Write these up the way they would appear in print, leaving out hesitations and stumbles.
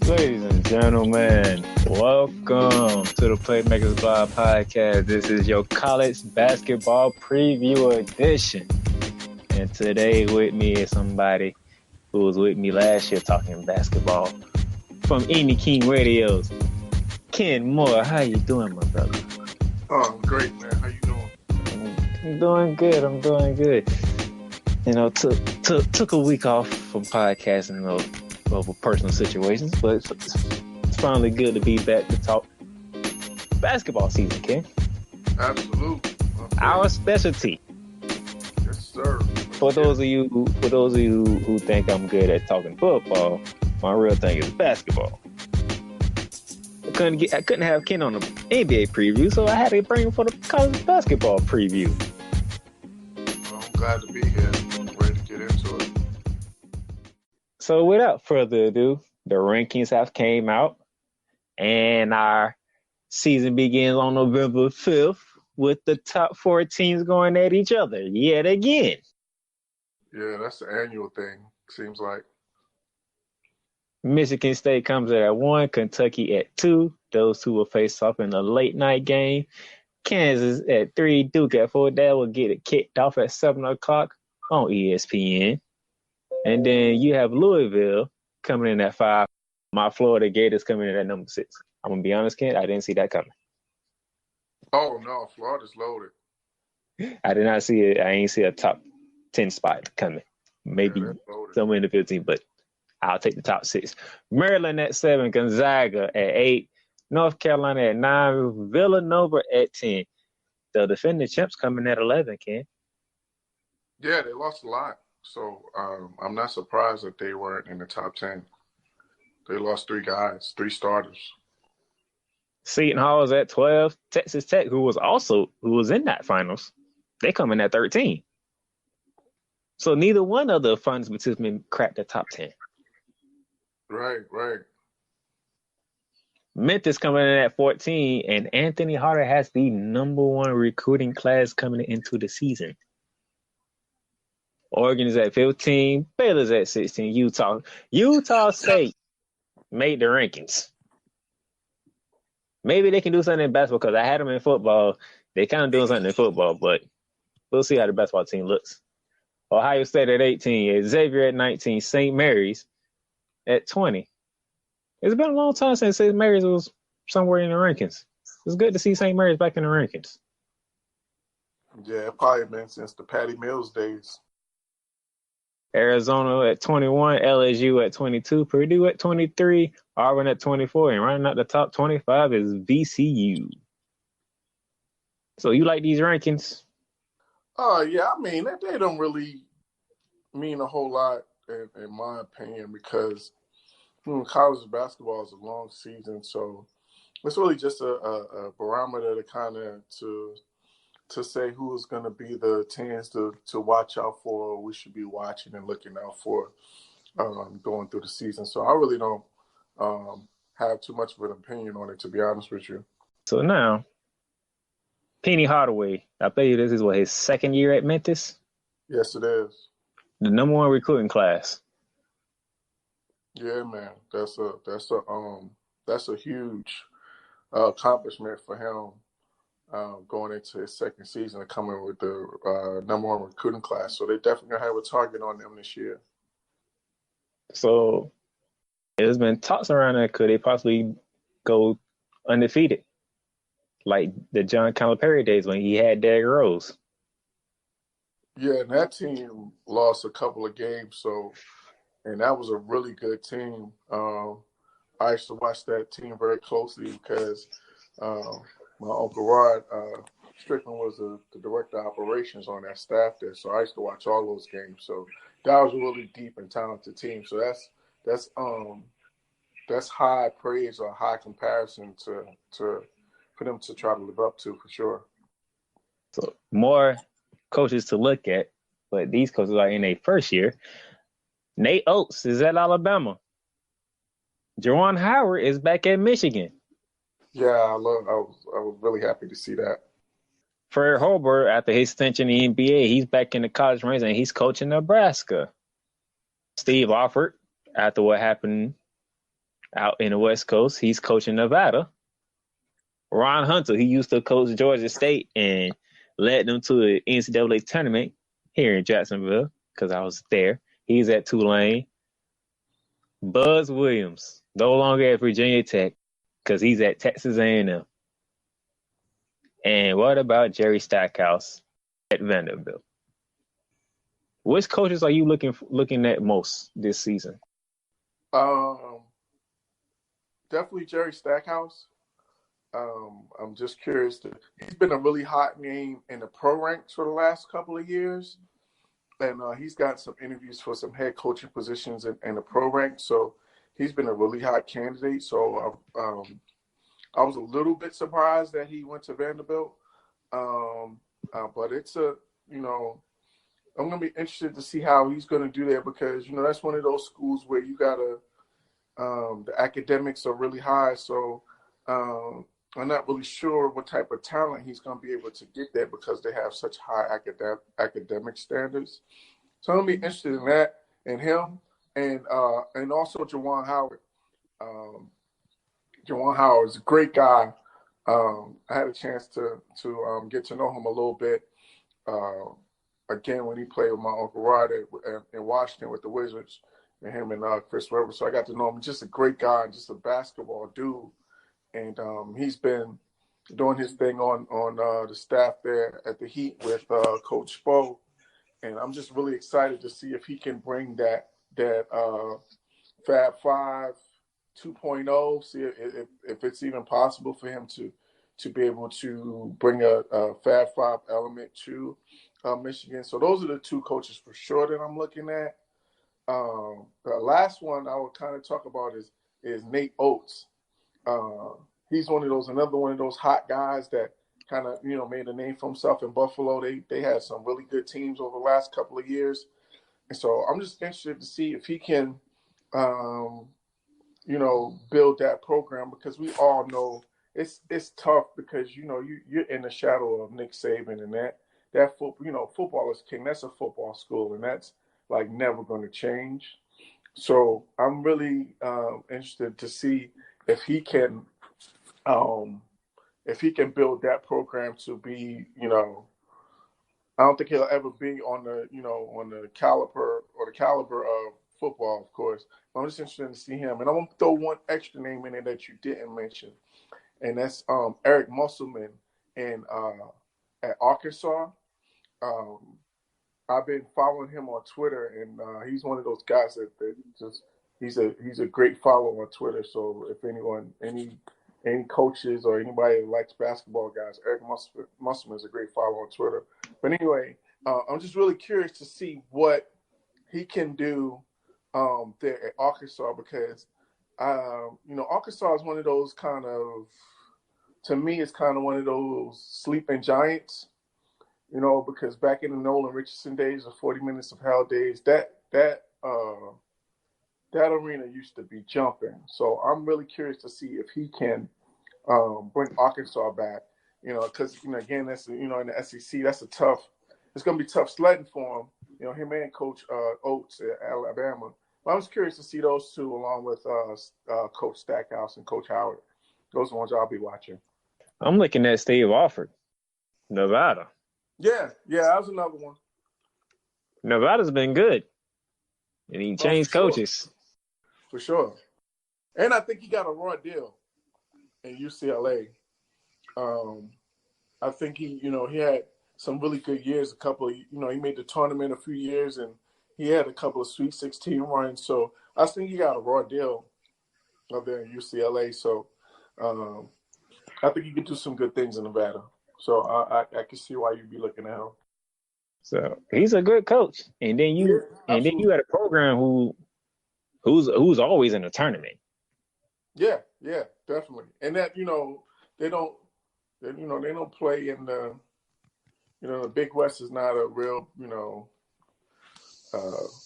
Ladies and gentlemen, welcome to the Playmakers Blog Podcast. This is your college basketball preview edition. And today with me is somebody who was with me last year talking basketball from Indie King Radios. Ken Moore, how you doing, my brother? Oh, I'm great, man. How you doing? I'm doing good. You know, took a week off from podcasting, over personal situations, but it's finally good to be back to talk basketball season, Ken. Absolutely. Our specialty. Yes, sir. For those of you who think I'm good at talking football, my real thing is basketball. I couldn't have Ken on the NBA preview, so I had to bring him for the college basketball preview. Well, I'm glad to be here. I'm ready to get into it. So without further ado, the rankings have came out, and our season begins on November 5th with the top 4 teams going at each other yet again. Yeah, that's the annual thing, seems like. Michigan State comes in at 1, Kentucky at 2. Those two will face off in a late night game. Kansas at 3, Duke at 4. That will get it kicked off at 7 o'clock on ESPN. And then you have Louisville coming in at 5. My Florida Gators coming in at number 6. I'm going to be honest, Ken, I didn't see that coming. Oh, no, Florida's loaded. I did not see it. I ain't see a top 10 spot coming. Maybe somewhere in the 15, but I'll take the top 6. Maryland at 7, Gonzaga at 8, North Carolina at 9, Villanova at 10. The defending champs coming at 11, Ken. Yeah, they lost a lot. So I'm not surprised that they weren't in the top 10. They lost 3 guys, 3 starters. Seton Hall is at 12. Texas Tech, who was in that finals, they come in at 13. So neither one of the finals participants cracked the top 10. Right. Memphis coming in at 14, and Anthony Harder has the number 1 recruiting class coming into the season. Oregon is at 15, Baylor's at 16, Utah State made the rankings. Maybe they can do something in basketball because I had them in football. They kind of doing something in football, but we'll see how the basketball team looks. Ohio State at 18, Xavier at 19, St. Mary's at 20. It's been a long time since St. Mary's was somewhere in the rankings. It's good to see St. Mary's back in the rankings. Yeah, it probably been since the Patty Mills days. Arizona at 21, LSU at 22, Purdue at 23, Auburn at 24, and rounding out the top 25 is VCU. So you like these rankings? Yeah, I mean, they don't really mean a whole lot, in my opinion, because college basketball is a long season, so it's really just a barometer to kind of to say who's going to be the teams to watch out for, we should be watching and looking out for going through the season. So I really don't have too much of an opinion on it, to be honest with you. So now, Penny Hardaway, I bet this is his second year at Memphis? Yes, it is. The number 1 recruiting class. Yeah, man, that's a huge accomplishment for him. Going into his second season and coming with the number 1 recruiting class. So they definitely going to have a target on them this year. So there's been talks around that could they possibly go undefeated, like the John Calipari days when he had Derrick Rose. Yeah, and that team lost a couple of games, and that was a really good team. I used to watch that team very closely because my Uncle Rod Strickland was the director of operations on that staff there, so I used to watch all those games. So that was a really deep and talented team. So that's high praise or high comparison to for them to try to live up to, for sure. So more coaches to look at, but these coaches are in their first year. Nate Oates is at Alabama. Juwan Howard is back at Michigan. Yeah, I was really happy to see that. Fred Hoiberg, after his extension in the NBA, he's back in the college ranks and he's coaching Nebraska. Steve Alford, after what happened out in the West Coast. He's coaching Nevada. Ron Hunter, he used to coach Georgia State and led them to an NCAA tournament here in Jacksonville because I was there. He's at Tulane. Buzz Williams, no longer at Virginia Tech because he's at Texas A&M. And what about Jerry Stackhouse at Vanderbilt? Which coaches are you looking at most this season? Definitely Jerry Stackhouse. I'm just curious. He's been a really hot name in the pro ranks for the last couple of years, and he's got some interviews for some head coaching positions in the pro ranks. So he's been a really hot candidate. So I was a little bit surprised that he went to Vanderbilt, but it's I'm going to be interested to see how he's going to do there because that's one of those schools where you gotta the academics are really high. So I'm not really sure what type of talent he's going to be able to get there because they have such high academic standards. So I'm going to be interested in that and him and also Juwan Howard. Juwan Howard is a great guy. I had a chance to get to know him a little bit. Again, when he played with my Uncle Rod in Washington with the Wizards, and him and Chris Webber. So I got to know him. Just a great guy, just a basketball dude. And he's been doing his thing on the staff there at the Heat with Coach Spo. And I'm just really excited to see if he can bring that Fab Five 2.0, see if it's even possible for him to be able to bring a Fab Five element to Michigan. So those are the two coaches for sure that I'm looking at. The last one I would kind of talk about is Nate Oates. He's another one of those hot guys that kind of made a name for himself in Buffalo. They had some really good teams over the last couple of years, and so I'm just interested to see if he can, build that program because we all know it's tough because you're in the shadow of Nick Saban and that football is king. That's a football school, and that's like never going to change. So I'm really interested to see if he can build that program to be, I don't think he'll ever be on the caliber of football, of course. But I'm just interested to see him. And I'm going to throw one extra name in there that you didn't mention, and that's Eric Musselman at Arkansas. I've been following him on Twitter, and he's one of those guys that just he's a great follower on Twitter. So if any coaches or anybody that likes basketball guys, Eric Musselman is a great follower on Twitter. But anyway, I'm just really curious to see what he can do there at Arkansas because Arkansas is one of those to me, it's kind of one of those sleeping giants. Because back in the Nolan Richardson days, the 40 Minutes of Hell days, that arena used to be jumping. So I'm really curious to see if he can bring Arkansas back. Because again, that's in the SEC, it's going to be tough sledding for him. Him and Coach Oates at Alabama. But I was curious to see those two along with Coach Stackhouse and Coach Howard. Those are the ones I'll be watching. I'm looking at Steve Alford, Nevada. Yeah, that was another one. Nevada's been good, and he changed coaches. For sure. And I think he got a raw deal in UCLA. I think he had some really good years. He made the tournament a few years, and he had a couple of Sweet 16 runs. So I think he got a raw deal up there in UCLA. So I think he could do some good things in Nevada. So I can see why you'd be looking at him. So he's a good coach, and then you had a program who's always in the tournament. Yeah, definitely. And that they don't play in the Big West is not a real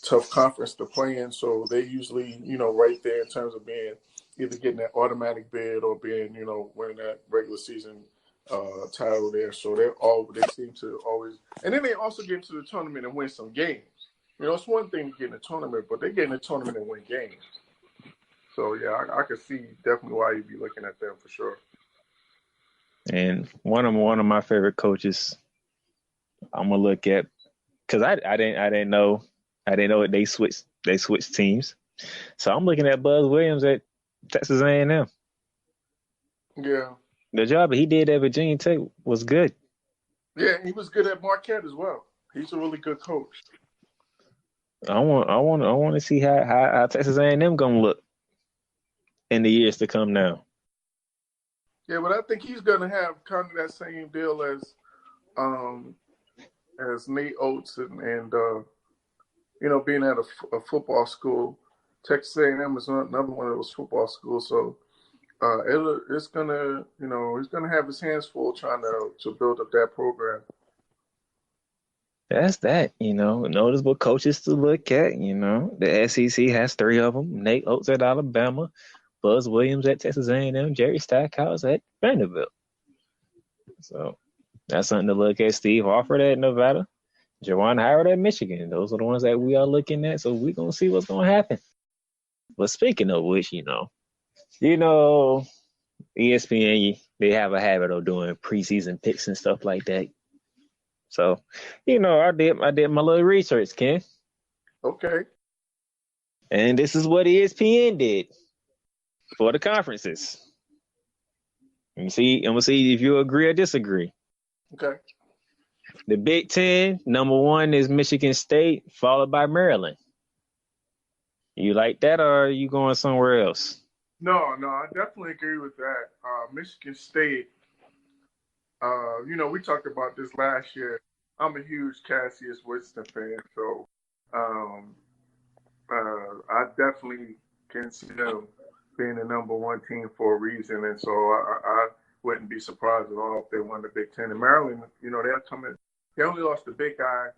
tough conference to play in. So they usually right there in terms of being either getting that automatic bid or being winning that regular season title there. So they seem to always, and then they also get into the tournament and win some games. It's one thing to get in the tournament, but they get in the tournament and win games. So yeah, I could see definitely why you'd be looking at them for sure. And one of my favorite coaches, I'm gonna look at because I didn't know that they switched teams. So I'm looking at Buzz Williams at Texas A&M. Yeah, The job he did at Virginia Tech was good. yeah, he was good at Marquette as well. He's a really good coach. I want to see how Texas A&M gonna look in the years to come now. Yeah, but I think he's gonna have kind of that same deal as Nate Oates and being at a football school. Texas A&M is another one of those football schools, so it's gonna he's gonna have his hands full trying to build up that program. That's that, Notice what coaches to look at. The SEC has three of them: Nate Oates at Alabama, Buzz Williams at Texas A&M, Jerry Stackhouse at Vanderbilt. So that's something to look at. Steve Harford at Nevada, Jawan Howard at Michigan. Those are the ones that we are looking at. So we're gonna see what's gonna happen. But speaking of which, ESPN, they have a habit of doing preseason picks and stuff like that. So, I did my little research, Ken. Okay. And this is what ESPN did for the conferences. I'm gonna see if you agree or disagree. Okay. The Big Ten, number one is Michigan State, followed by Maryland. You like that, or are you going somewhere else? No, I definitely agree with that. Michigan State, we talked about this last year. I'm a huge Cassius Winston fan, so I definitely can see them being the number one team for a reason, and so I wouldn't be surprised at all if they won the Big Ten. And Maryland, they're coming. They only lost the big guy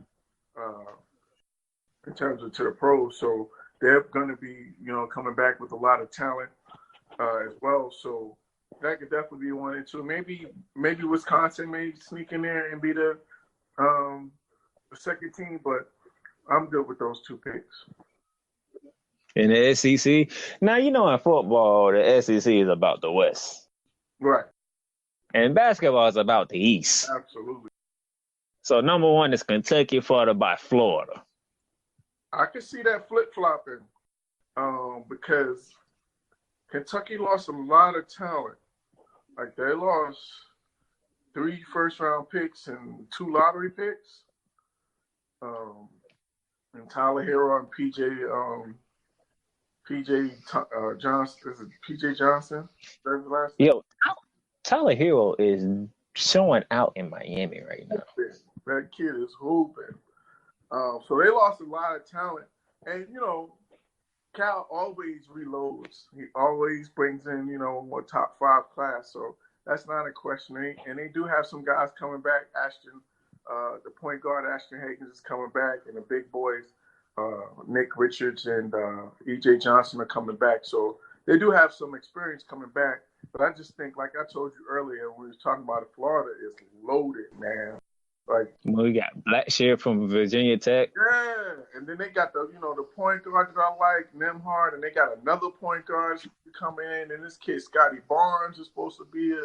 in terms of to the pros, so they're going to be, coming back with a lot of talent as well. So that could definitely be one and two. Maybe Wisconsin may sneak in there and be the second team, but I'm good with those two picks. In the SEC, now in football, the SEC is about the West, right? And basketball is about the East. Absolutely. So number one is Kentucky, followed by Florida. I could see that flip-flopping because Kentucky lost a lot of talent. Like, they lost 3 first-round picks and 2 lottery picks. And Tyler Hero and PJ Johnson. Is it PJ Johnson? That's the last name? Yo, Tyler Hero is showing out in Miami right now. That kid is hooping. So they lost a lot of talent. And, Cal always reloads. He always brings in, a top 5 class. So that's not a question. And they do have some guys coming back. The point guard, Ashton Higgins, is coming back. And the big boys, Nick Richards and E.J. Johnson are coming back. So they do have some experience coming back. But I just think, like I told you earlier when we was talking about it, Florida is loaded, man. Like, we got Blackshear from Virginia Tech. Yeah, and then they got the point guard that I like, Nemhard, and they got another point guard coming in, and this kid Scotty Barnes is supposed to be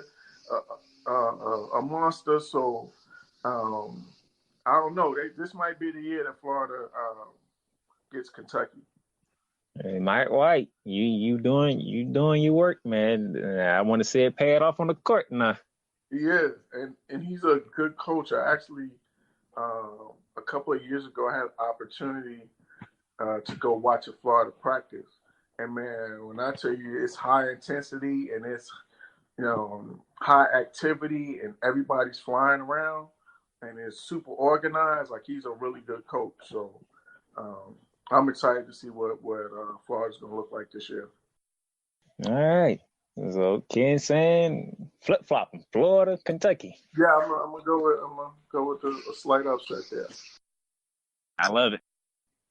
a monster. So I don't know. This might be the year that Florida gets Kentucky. Hey, Mike White, you doing your work, man. I want to see it pay it off on the court now. He is, and he's a good coach. I actually, a couple of years ago, I had an opportunity to go watch a Florida practice. And, man, when I tell you it's high intensity and it's, high activity and everybody's flying around and it's super organized, like, he's a really good coach. So I'm excited to see what Florida's going to look like this year. All right. So Ken saying flip-flopping, Florida, Kentucky. Yeah, I'm gonna go with a slight upset there. I love it.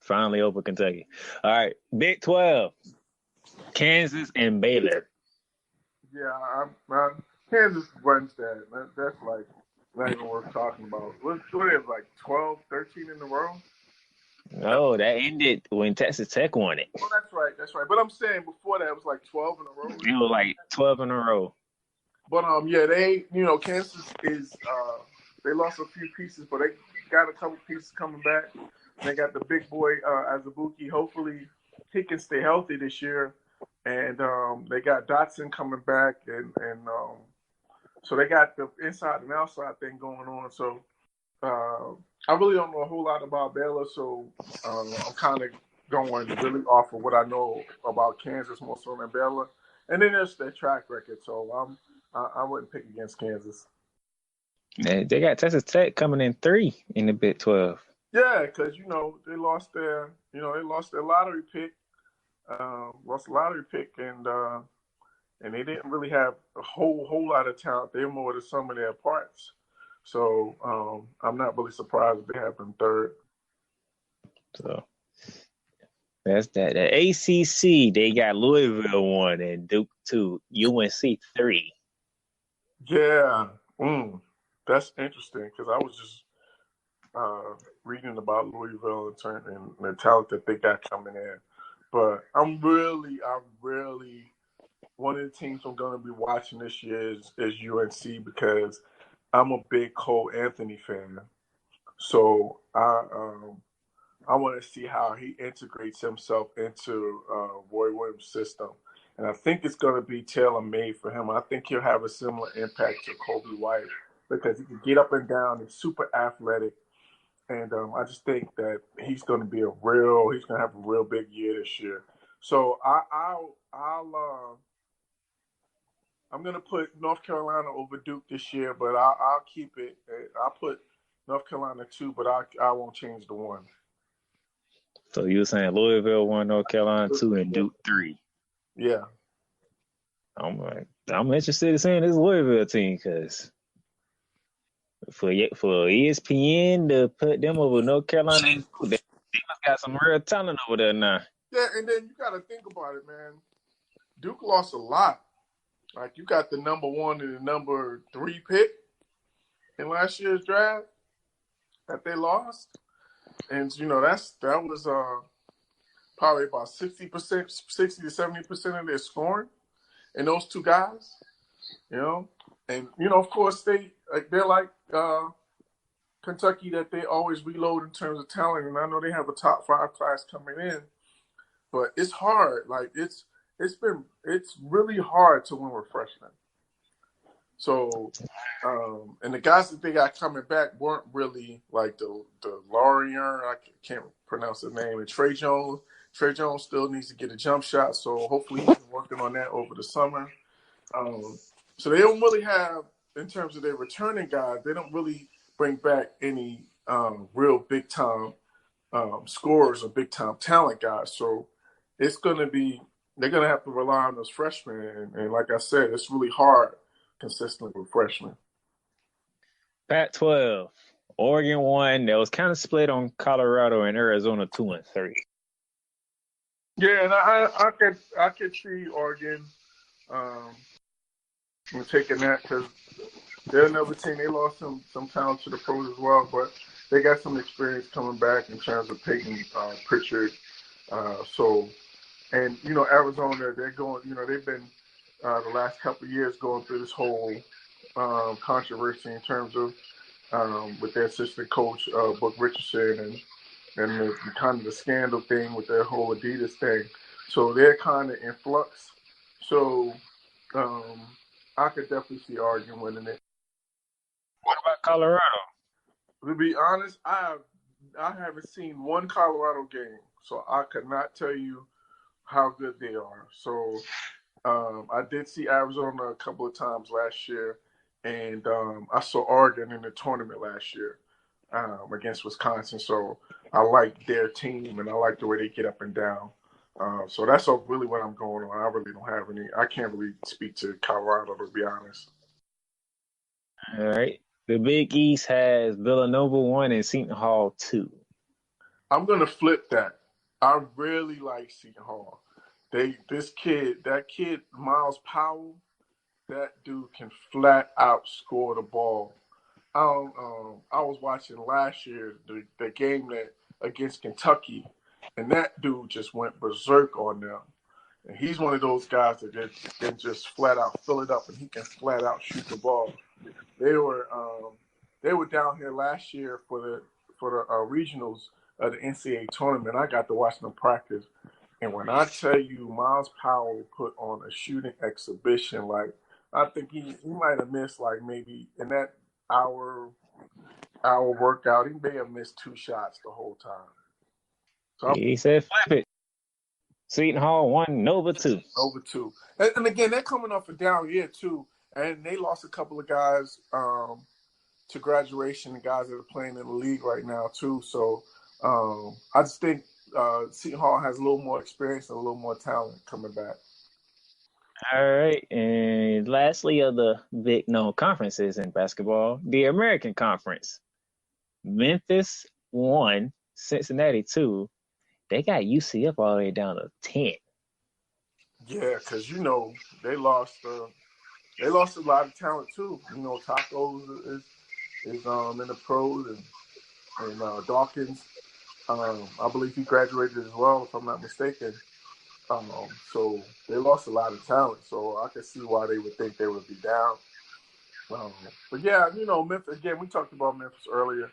Finally over Kentucky. All right, Big 12, Kansas and Baylor. Yeah, Kansas runs that. That's like not even worth talking about. What is like 12, 13 in a row? No, that ended when Texas Tech won it. Oh, that's right. That's right. But I'm saying before that, it was like 12 in a row. It was like 12 in a row. But yeah, Kansas is they lost a few pieces, but they got a couple pieces coming back. They got the big boy Azubuike. Hopefully, he can stay healthy this year. And they got Dotson coming back, and so they got the inside and outside thing going on. So I really don't know a whole lot about Baylor, so I'm kind of going really off of what I know about Kansas more so than Baylor. And then there's their track record, so I wouldn't pick against Kansas. They got Texas Tech coming in 3 in the Big 12. Yeah, because they lost their lottery pick, and they didn't really have a whole lot of talent. They were more the sum of their parts. So I'm not really surprised if they have them third. So that's that. The ACC, they got Louisville 1 and Duke 2, UNC 3. Yeah, that's interesting because I was just reading about Louisville and the talent that they got coming in. But I'm really one of the teams I'm going to be watching this year is UNC because I'm a big Cole Anthony fan. So I want to see how he integrates himself into Roy Williams' system. And I think it's going to be tailor-made for him. I think he'll have a similar impact to Kobe White because he can get up and down. He's super athletic. And I just think that he's going to have a real big year this year. So I'm going to put North Carolina over Duke this year, but I'll keep it. I'll put North Carolina 2, but I won't change the 1. So you were saying Louisville 1, North Carolina 2, and Duke 3. Yeah. I'm interested in seeing this Louisville team because for ESPN to put them over North Carolina, they must got some real talent over there now. Yeah, and then you got to think about it, man. Duke lost a lot. Like you got the number 1 and the number 3 pick in last year's draft that they lost, and that was probably about 60% to 70% of their scoring, and those two guys, and of course they're like Kentucky that they always reload in terms of talent, and I know they have a top 5 class coming in, but it's hard. Like it's really hard to win with freshmen. So, and the guys that they got coming back weren't really like the Laurier, I can't pronounce the name, and Trey Jones. Trey Jones still needs to get a jump shot, so hopefully he's been working on that over the summer. So they don't really have, in terms of their returning guys, they don't really bring back any real big-time scorers or big-time talent guys. So they're going to have to rely on those freshmen. And like I said, it's really hard consistently with freshmen. Pac-12, Oregon 1. That was kind of split on Colorado and Arizona 2 and 3. Yeah, and I could see Oregon taking that because they're another team. They lost some talent to the pros as well, but they got some experience coming back in terms of Peyton Pritchard. And Arizona, they're going. They've been the last couple of years going through this whole controversy in terms of with their assistant coach Book Richardson and the kind of the scandal thing with their whole Adidas thing. So they're kind of in flux. So I could definitely see Oregon winning it. What about Colorado? To be honest, I haven't seen one Colorado game, so I could not tell you how good they are. So I did see Arizona a couple of times last year, and I saw Oregon in the tournament last year against Wisconsin. So I like their team, and I like the way they get up and down. So that's really what I'm going on. I really don't have any. I can't really speak to Colorado, to be honest. All right. The Big East has Villanova 1 and Seton Hall 2. I'm going to flip that. I really like Seton Hall. That kid, Miles Powell, that dude can flat out score the ball. I was watching last year the game that against Kentucky, and that dude just went berserk on them. And he's one of those guys that can just flat out fill it up, and he can flat out shoot the ball. They were down here last year for the regionals of the NCAA tournament. I got to watch them practice, and when I tell you, Miles Powell put on a shooting exhibition. Like, I think he might have missed, like, maybe in that hour workout, he may have missed 2 shots the whole time. So He said, "Flip it." Seton Hall 1, Nova 2. Over 2. And again, they're coming off a down year, too. And they lost a couple of guys to graduation, the guys that are playing in the league right now, too. So I just think Seton Hall has a little more experience and a little more talent coming back. All right. And lastly, of the big known conferences in basketball, the American Conference. Memphis 1, Cincinnati 2. They got UCF all the way down to 10. Yeah, because, they lost a lot of talent, too. Tacos is in the pros, and Dawkins, I believe he graduated as well, if I'm not mistaken. So they lost a lot of talent. So I can see why they would think they would be down. But yeah, Memphis, again, we talked about Memphis earlier.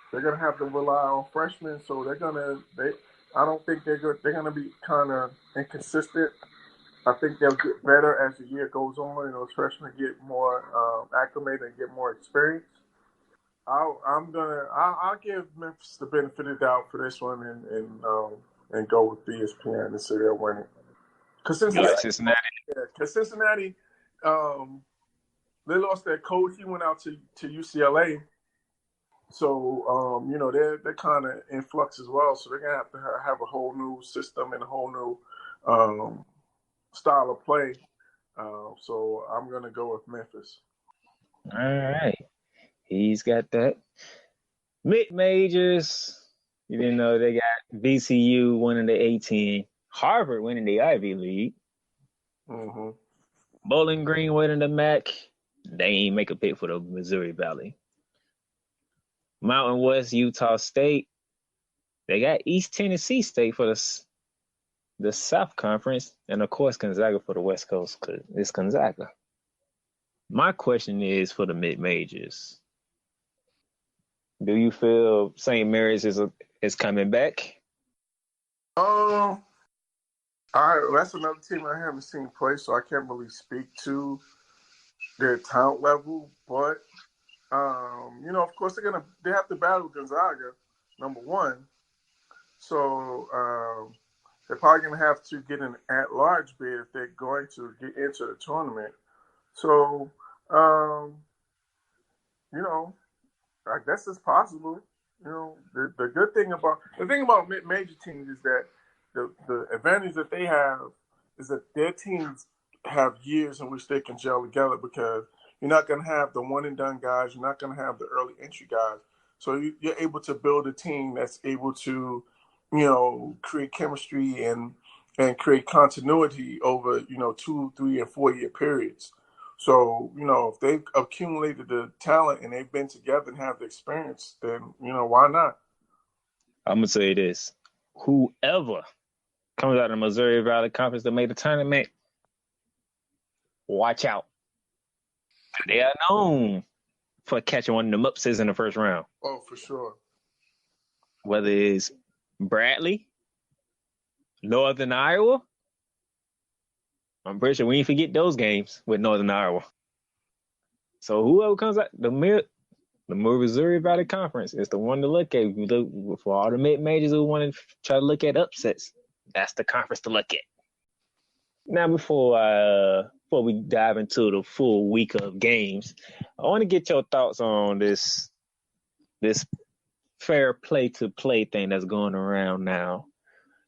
They're gonna have to rely on freshmen. So I don't think they're gonna be kind of inconsistent. I think they'll get better as the year goes on, and those freshmen get more acclimated and get more experience. I'll give Memphis the benefit of the doubt for this one, and go with ESPN and say they're winning. Because Cincinnati, they lost their coach. He went out to UCLA, so they're kind of in flux as well. So they're gonna have to have a whole new system and a whole new style of play. So I'm gonna go with Memphis. All right. He's got that. Mid-majors, you didn't know they got VCU winning the A-10, Harvard winning the Ivy League, Mm-hmm. Bowling Green winning the MAC. They ain't make a pick for the Missouri Valley. Mountain West, Utah State. They got East Tennessee State for the South Conference, and of course Gonzaga for the West Coast, because it's Gonzaga. My question is for the mid-majors. Do you feel St. Mary's is coming back? All right, that's another team I haven't seen play, so I can't really speak to their talent level. But of course they have to battle Gonzaga, number one. So they're probably gonna have to get an at-large bid if they're going to get into the tournament. So I guess it's possible. The good thing about mid-major teams is that the advantage that they have is that their teams have years in which they can gel together, because you're not going to have the one-and-done guys. You're not going to have the early entry guys. So you're able to build a team that's able to, create chemistry and create continuity over, 2, 3, and 4 year periods. So, if they've accumulated the talent and they've been together and have the experience, then, why not? I'm going to say this. Whoever comes out of the Missouri Valley Conference that made the tournament, watch out. They are known for catching one of them upsets in the first round. Oh, for sure. Whether it's Bradley, Northern Iowa, I'm pretty sure we ain't forget those games with Northern Iowa. So whoever comes out, the Missouri Valley Conference is the one to look at. For all the mid-majors who want to try to look at upsets, that's the conference to look at. Now, before we dive into the full week of games, I want to get your thoughts on this fair play to play thing that's going around now.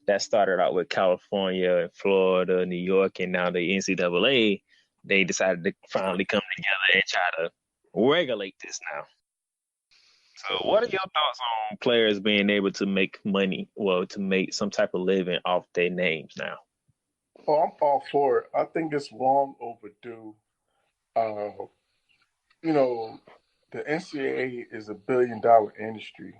That started out with California and Florida, New York, and now the NCAA. They decided to finally come together and try to regulate this now. So what are your thoughts on players being able to make money, to make some type of living off their names now? Oh, I'm all for it. I think it's long overdue. the NCAA is a $1 billion industry.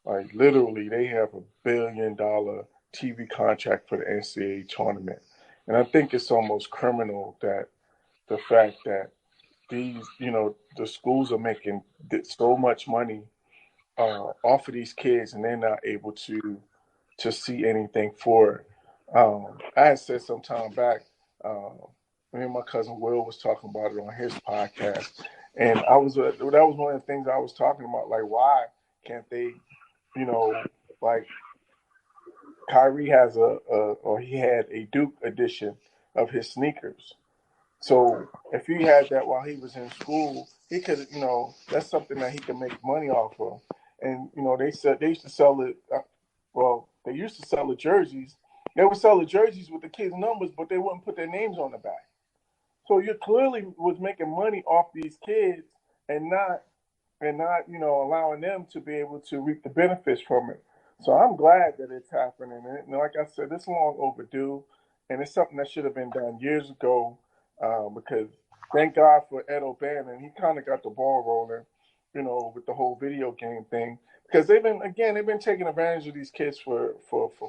Like literally, they have a $1 billion TV contract for the NCAA tournament, and I think it's almost criminal that the fact that these, the schools are making so much money off of these kids, and they're not able to see anything for it. I had said some time back, me and my cousin Will was talking about it on his podcast, and that was one of the things I was talking about. Like, why can't they, like Kyrie has or he had a Duke edition of his sneakers. So if he had that while he was in school, he could, that's something that he could make money off of. And they used to sell it. They used to sell the jerseys. They would sell the jerseys with the kids' numbers, but they wouldn't put their names on the back. So you clearly was making money off these kids and not allowing them to be able to reap the benefits from it. So I'm glad that it's happening. And like I said, it's long overdue, and it's something that should have been done years ago. Because thank God for Ed O'Bannon, he kind of got the ball rolling, with the whole video game thing. Because they've been taking advantage of these kids for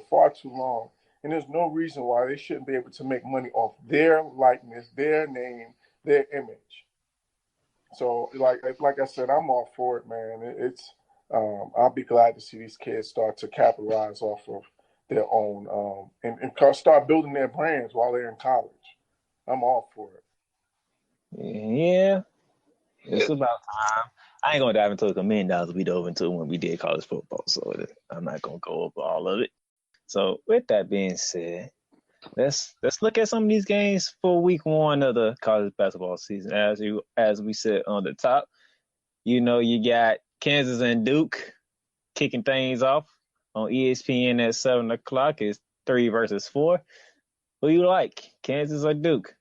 far too long, and there's no reason why they shouldn't be able to make money off their likeness, their name, their image. So, like I said, I'm all for it, man. I'll be glad to see these kids start to capitalize off of their own and start building their brands while they're in college. I'm all for it. Yeah, it's about time. I ain't gonna dive into $1 million we dove into when we did college football, so I'm not gonna go over all of it. So, with that being said, let's look at some of these games for week 1 of the college basketball season. As we said on the top, you got Kansas and Duke kicking things off on ESPN at 7:00. It's 3 versus 4. Who you like, Kansas or Duke?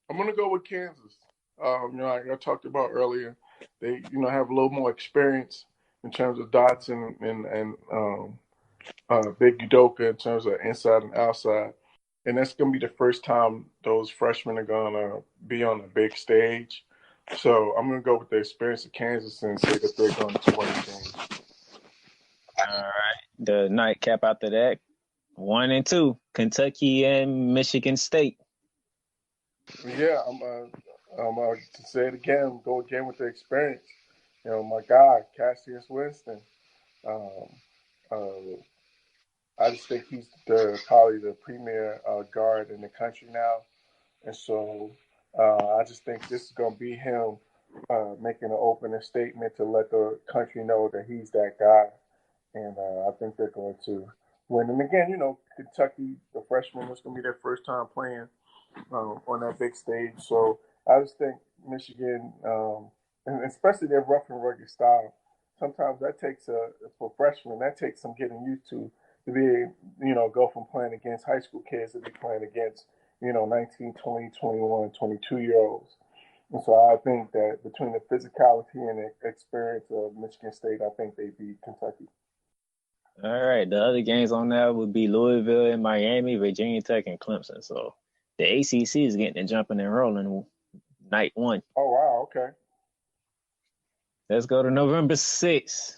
I'm gonna go with Kansas. Like I talked about earlier, they have a little more experience in terms of dots and Big Udoka in terms of inside and outside, and that's gonna be the first time those freshmen are gonna be on a big stage. So I'm gonna go with the experience of Kansas and say that they're going to win the game. All right. The nightcap after that, 1 and 2, Kentucky and Michigan State. Yeah, I'm to say it again. Go again with the experience. My guy Cassius Winston. Um, uh, I just think he's probably the premier guard in the country now, and so I just think this is going to be him making an opening statement to let the country know that he's that guy, and I think they're going to win. And again, Kentucky, the freshman, is going to be their first time playing on that big stage. So I just think Michigan, and especially their rough and rugged style, sometimes that takes for freshmen, that takes some getting used to be, go from playing against high school kids to be playing against, 19, 20, 21, 22-year-olds. And so I think that between the physicality and the experience of Michigan State, I think they beat Kentucky. All right. The other games on that would be Louisville and Miami, Virginia Tech, and Clemson. So the ACC is getting it jumping and rolling night 1. Oh, wow. Okay. Let's go to November 6th.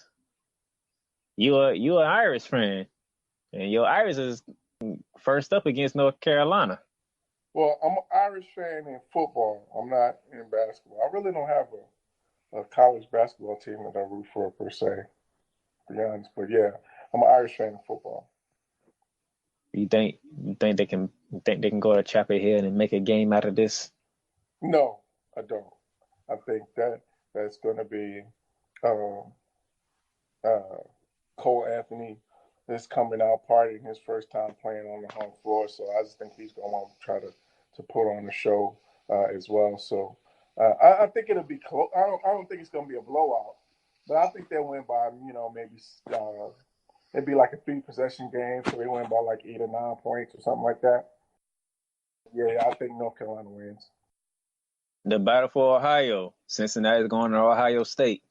You're an Irish fan, and your Irish is first up against North Carolina. Well, I'm an Irish fan in football. I'm not in basketball. I really don't have a college basketball team that I root for per se, to be honest. But yeah, I'm an Irish fan in football. You think they can go to Chapel Hill and make a game out of this? No, I don't. I think that's going to be um, uh, Cole Anthony is coming out partying his first time playing on the home floor. So I just think he's going to want to try to put on the show as well. So I think it'll be close. I don't think it's going to be a blowout, but I think they'll win by maybe it'd be like a 3-possession game, so they win by like 8 or 9 points or something like that. Yeah, I think North Carolina wins. The battle for Ohio. Cincinnati is going to Ohio State.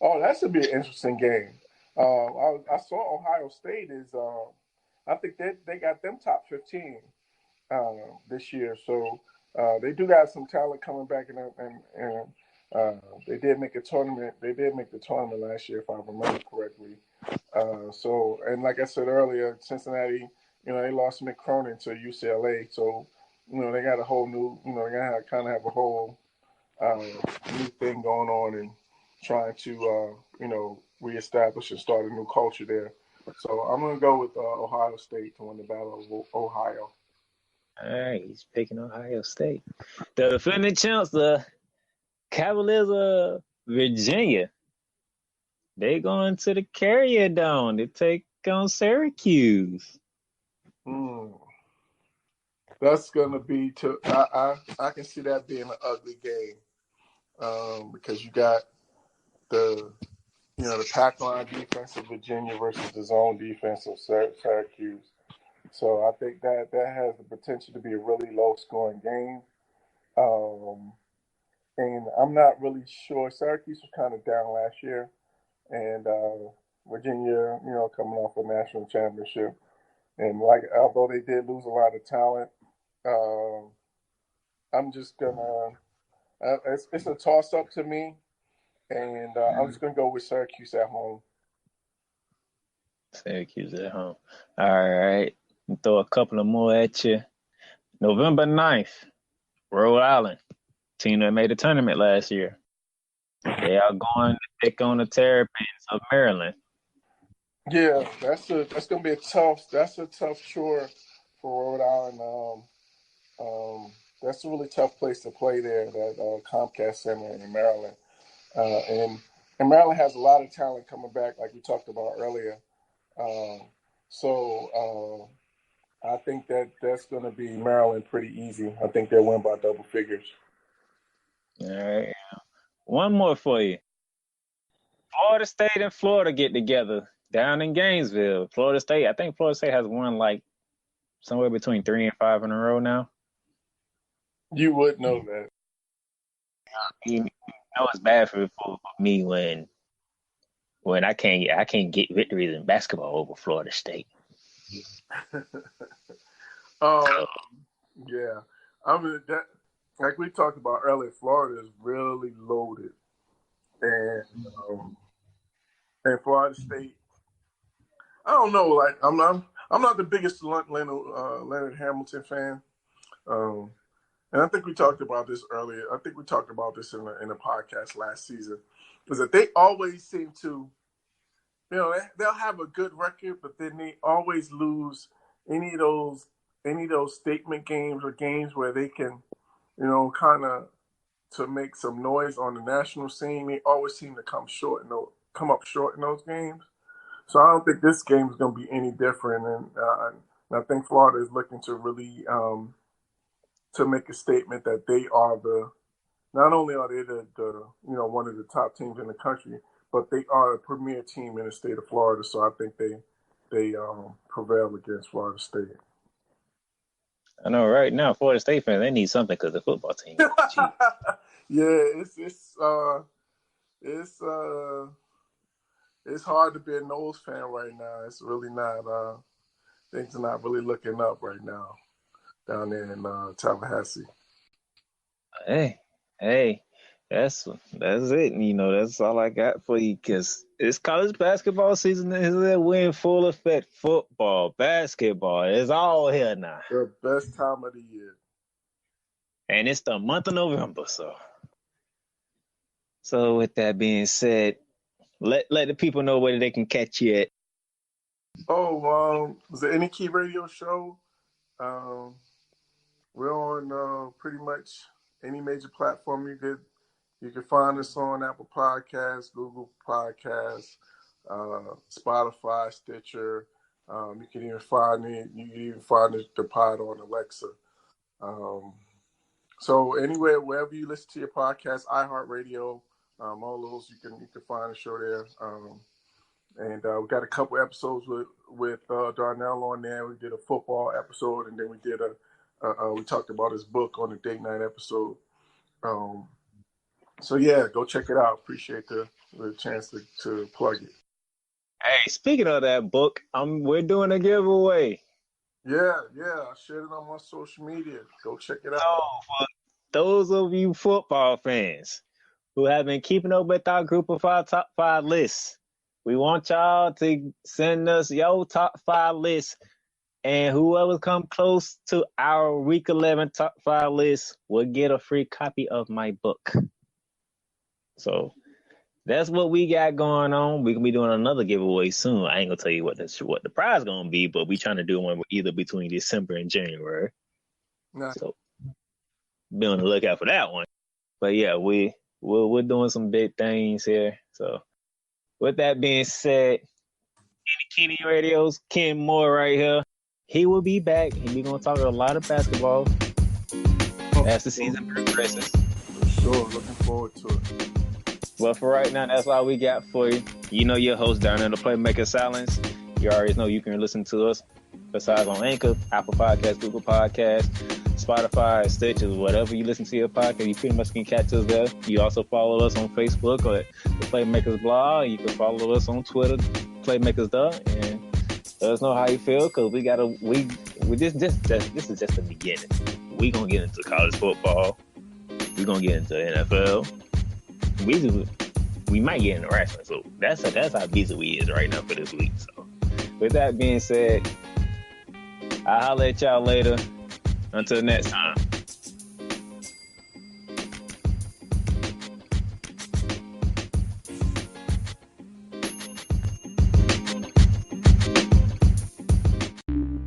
Oh, that should be an interesting game. I saw Ohio State is. I think they got them top 15 this year, so they do got some talent coming back, and They did make a tournament. They did make the tournament last year, if I remember correctly. And like I said earlier, Cincinnati, they lost Mick Cronin to UCLA. So, they got a whole new, they got to kind of have a whole new thing going on and trying to, reestablish and start a new culture there. So I'm going to go with Ohio State to win the Battle of Ohio. All right, he's picking Ohio State. The defending champs, the Cavaliers of Virginia, they going to the Carrier Dome to take on Syracuse. That's gonna be I can see that being an ugly game because you got the pack line defense of Virginia versus the zone defense of Syracuse. So I think that has the potential to be a really low scoring game. And I'm not really sure. Syracuse was kind of down last year, and Virginia, coming off a national championship. And although they did lose a lot of talent, I'm just gonna. It's a toss up to me, and I'm just gonna go with Syracuse at home. Syracuse at home. All right, throw a couple of more at you. November 9th, Rhode Island, team that made the tournament last year. They are going to take on the Terrapins of Maryland. Yeah, that's gonna be a tough chore for Rhode Island. That's a really tough place to play there, that Comcast Center in Maryland. And Maryland has a lot of talent coming back, like we talked about earlier. So I think that's going to be Maryland pretty easy. I think they'll win by double figures. All right. One more for you. Florida State and Florida get together down in Gainesville. I think Florida State has won like somewhere between 3 and 5 in a row now. You would know that. You know it's bad for me when I can't get victories in basketball over Florida State. Yeah. I mean, that, like we talked about earlier, Florida is really loaded, and Florida State. I don't know. Like I'm not the biggest Leonard Hamilton fan, and I think we talked about this earlier. I think we talked about this in a podcast last season. Is that they always seem to, they'll have a good record, but then they always lose any of those statement games or games where they can, kind of to make some noise on the national scene. They always seem to come up short in those games. So I don't think this game is going to be any different. And I think Florida is looking to really to make a statement that they are not only are they the one of the top teams in the country, but they are a premier team in the state of Florida. So I think they prevail against Florida State. I know right now Florida State fans, they need something because the football team. Yeah, it's hard to be a Noles fan right now. It's really not. Things are not really looking up right now down there in Tallahassee. Hey, that's it. That's all I got for you because it's college basketball season. We're in full effect. Football, basketball, it's all here now. The best time of the year. And it's the month of November, So with that being said, let the people know where they can catch you at. Is there any key radio show? We're on pretty much any major platform you could find us on: Apple Podcasts, Google Podcasts, Spotify, Stitcher. You can even find the pod on Alexa. So anywhere, wherever you listen to your podcast, iHeartRadio, all those you can find the show there. And we got a couple episodes with Darnell on there. We did a football episode, and then we did we talked about his book on the date night episode. So yeah, go check it out. Appreciate the chance to plug it. Hey, speaking of that book, we're doing a giveaway. Yeah, I shared it on my social media. Go check it out. So for those of you football fans, who have been keeping up with our group of our top 5 lists. We want y'all to send us your top 5 lists. And whoever come close to our Week 11 top 5 list will get a free copy of my book. So that's what we got going on. We're going to be doing another giveaway soon. I ain't going to tell you what the prize going to be, but we trying to do one either between December and January. Nice. So be on the lookout for that one. But yeah, we're doing some big things here. So with that being said, Kenny Radio's Ken Moore right here. He will be back, and we're going to talk a lot of basketball as the season progresses. For sure. Looking forward to it. Well, for right now, that's all we got for you. You know your host, Darnell the Playmaker Sallins. You already know you can listen to us besides on Anchor, Apple Podcasts, Google Podcasts, Spotify, Stitches, whatever you listen to your podcast, you pretty much can catch us there. You also follow us on Facebook or the Playmakers blog. You can follow us on Twitter, Playmakers and let us know how you feel, because this is just the beginning. We gonna get into college football. We gonna get into NFL. We might get into wrestling. So that's how busy we is right now for this week. So with that being said, I'll holler at y'all later. Until next time.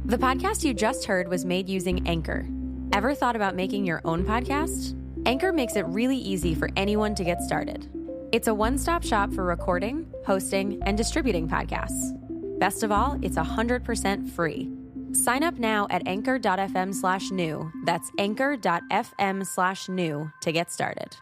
The podcast you just heard was made using Anchor. Ever thought about making your own podcast? Anchor makes it really easy for anyone to get started. It's a one-stop shop for recording, hosting, and distributing podcasts. Best of all, it's 100% free. Sign up now at anchor.fm/new. That's anchor.fm/new to get started.